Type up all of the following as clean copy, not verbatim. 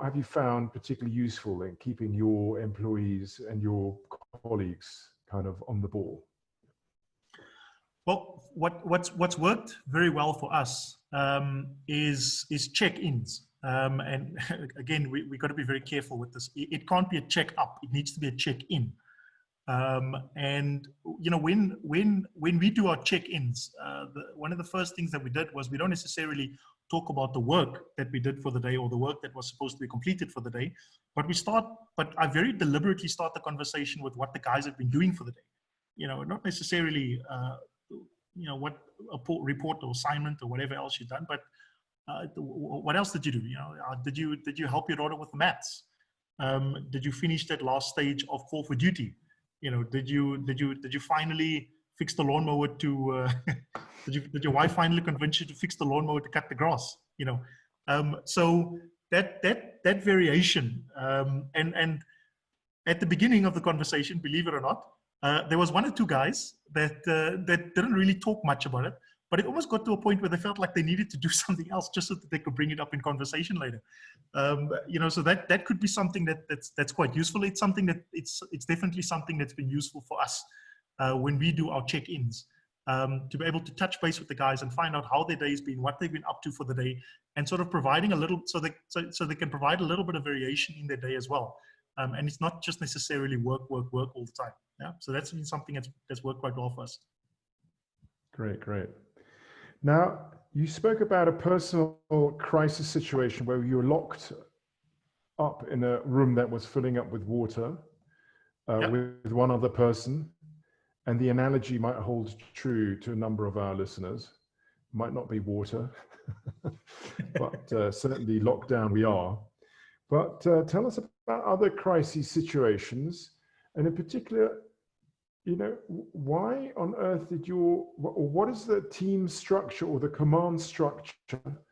have you found particularly useful in keeping your employees and your colleagues kind of on the ball? Well, what's worked very well for us is check-ins. And again, we got to be very careful with this. It can't be a check-up. It needs to be a check-in. And you know, when we do our check-ins, one of the first things that we did was we don't necessarily talk about the work that we did for the day or the work that was supposed to be completed for the day, but I very deliberately start the conversation with what the guys have been doing for the day. You know, not necessarily you know, what a report or assignment or whatever else you've done, but what else did you do? You know, did you help your daughter with the maths? Did you finish that last stage of call for duty? You know, did you finally fix the lawnmower to? Did your wife finally convince you to fix the lawnmower to cut the grass? You know, so that variation, and at the beginning of the conversation, believe it or not, there was one or two guys that didn't really talk much about it, but it almost got to a point where they felt like they needed to do something else just so that they could bring it up in conversation later. You know, so that could be something that's quite useful. It's something that it's definitely something that's been useful for us when we do our check-ins, to be able to touch base with the guys and find out how their day's been, what they've been up to for the day, and sort of providing a little, so they can provide a little bit of variation in their day as well. And it's not just necessarily work all the time. Yeah, so that's been something that's worked quite well for us. Great. Now, you spoke about a personal crisis situation where you were locked up in a room that was filling up with water with one other person. And the analogy might hold true to a number of our listeners. Might not be water, but certainly locked down we are. But tell us about other crisis situations, and in particular, you know, why on earth did what is the team structure or the command structure?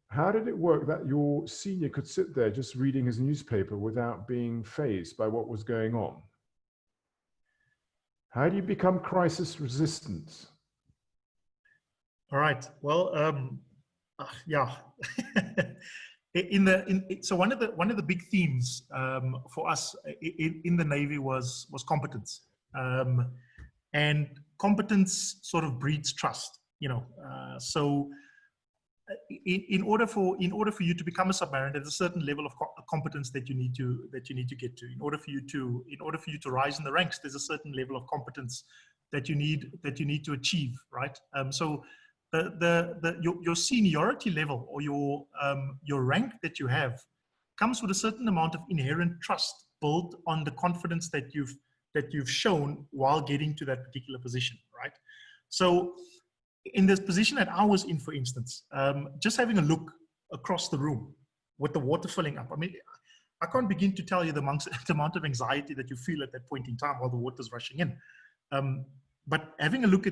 How did it work that your senior could sit there just reading his newspaper without being fazed by what was going on? How do you become crisis resistant? All right. Well, yeah. So one of the big themes for us in the Navy was competence, and competence sort of breeds trust. You know, so in order for you to become a submariner, there's a certain level of competence that you need to get to. In order for you to rise in the ranks, there's a certain level of competence that you need to achieve, right? So your seniority level or your rank that you have comes with a certain amount of inherent trust built on the confidence that you've shown while getting to that particular position, right? So in this position that I was in, for instance, just having a look across the room with the water filling up, I mean, I can't begin to tell you the amount of anxiety that you feel at that point in time while the water's rushing in. But having a look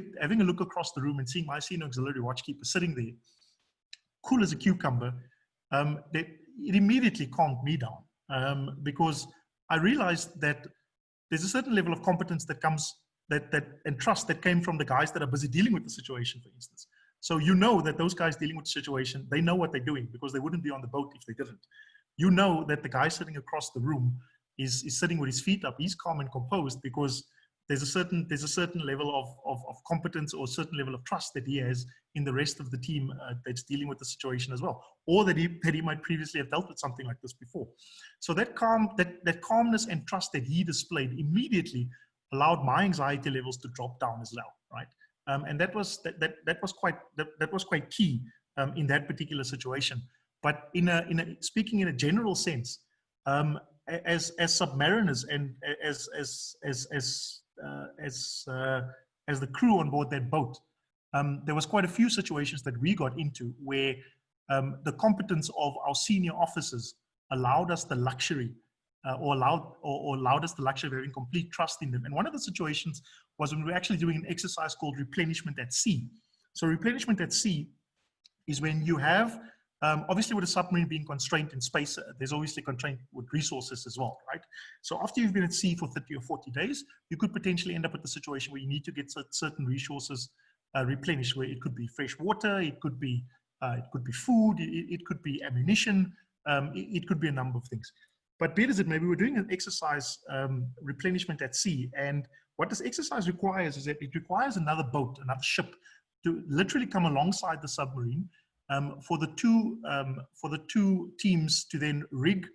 across the room and seeing my senior auxiliary watchkeeper sitting there, cool as a cucumber, it immediately calmed me down, because I realized that there's a certain level of competence that comes and trust that came from the guys that are busy dealing with the situation, for instance. So you know that those guys dealing with the situation, they know what they're doing, because they wouldn't be on the boat if they didn't. You know that the guy sitting across the room is sitting with his feet up. He's calm and composed because there's a certain level of competence or a certain level of trust that he has in the rest of the team that's dealing with the situation as well, or that he might previously have dealt with something like this before. So that calmness and trust that he displayed immediately allowed my anxiety levels to drop down as well, right? And that was quite key in that particular situation. But speaking in a general sense, as submariners and as the crew on board that boat, there was quite a few situations that we got into where the competence of our senior officers allowed us the luxury or allowed us the luxury of having complete trust in them. And one of the situations was when we were actually doing an exercise called replenishment at sea. So replenishment at sea is when you have, obviously with a submarine being constrained in space, there's obviously constraint with resources as well, right? So after you've been at sea for 30 or 40 days, you could potentially end up with the situation where you need to get certain resources replenished, where it could be fresh water, it could be food, it could be ammunition, It could be a number of things. But be it as it may, we were doing an exercise, replenishment at sea. And what this exercise requires is that it requires another boat, another ship, to literally come alongside the submarine, for the two teams to then rig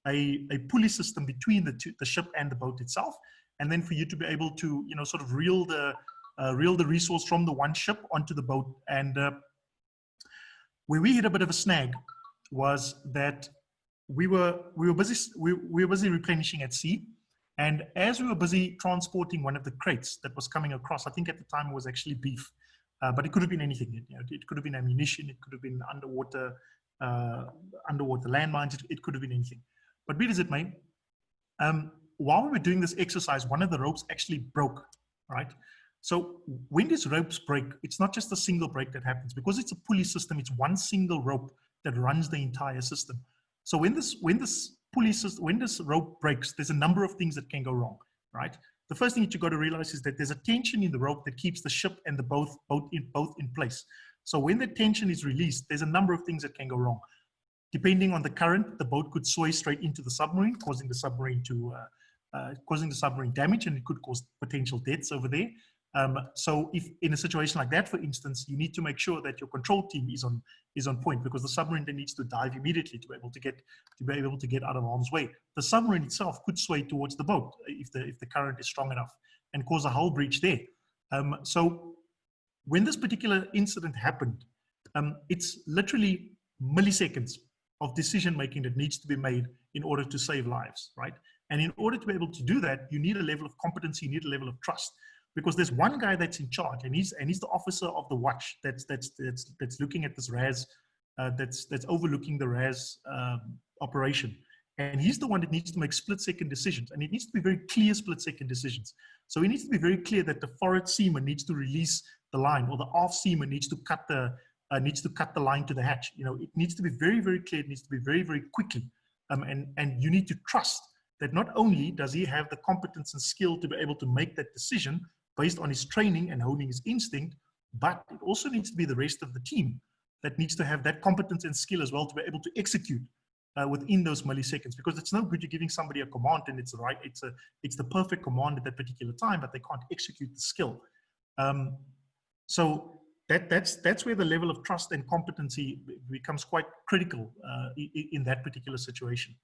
a pulley system between the ship and the boat itself, and then for you to be able to, you know, sort of reel the resource from the one ship onto the boat. And where we hit a bit of a snag was that we were busy replenishing at sea, and as we were busy transporting one of the crates that was coming across, I think at the time it was actually beef, but it could have been anything. It could have been ammunition, it could have been underwater landmines, it could have been anything. But be it as it may, while we were doing this exercise, one of the ropes actually broke, right? So when these ropes break, it's not just a single break that happens. Because it's a pulley system, it's one single rope that runs the entire system. So when this rope breaks, there's a number of things that can go wrong, right? The first thing that you got to realize is that there's a tension in the rope that keeps the ship and the boat in place. So when the tension is released, there's a number of things that can go wrong. Depending on the current, the boat could sway straight into the submarine, causing the submarine damage, and it could cause potential deaths over there. So if in a situation like that, for instance, you need to make sure that your control team is on point, because the submarine then needs to dive immediately to be able to get out of harm's way. The submarine itself could sway towards the boat if the current is strong enough and cause a hull breach there. So when this particular incident happened, it's literally milliseconds of decision making that needs to be made in order to save lives, right? And in order to be able to do that, you need a level of competency, you need a level of trust, because there's one guy that's in charge, and he's the officer of the watch that's looking at this RAS, that's overlooking the RAS operation, and he's the one that needs to make split-second decisions, and it needs to be very clear split-second decisions. So it needs to be very clear that the forward seaman needs to release the line, or the aft seaman needs to cut the line to the hatch. You know, it needs to be very, very clear. It needs to be very, very quickly, and you need to trust that not only does he have the competence and skill to be able to make that decision based on his training and honing his instinct, but it also needs to be the rest of the team that needs to have that competence and skill as well to be able to execute within those milliseconds. Because it's no good you're giving somebody a command and it's the perfect command at that particular time, but they can't execute the skill. So that's where the level of trust and competency becomes quite critical in that particular situation.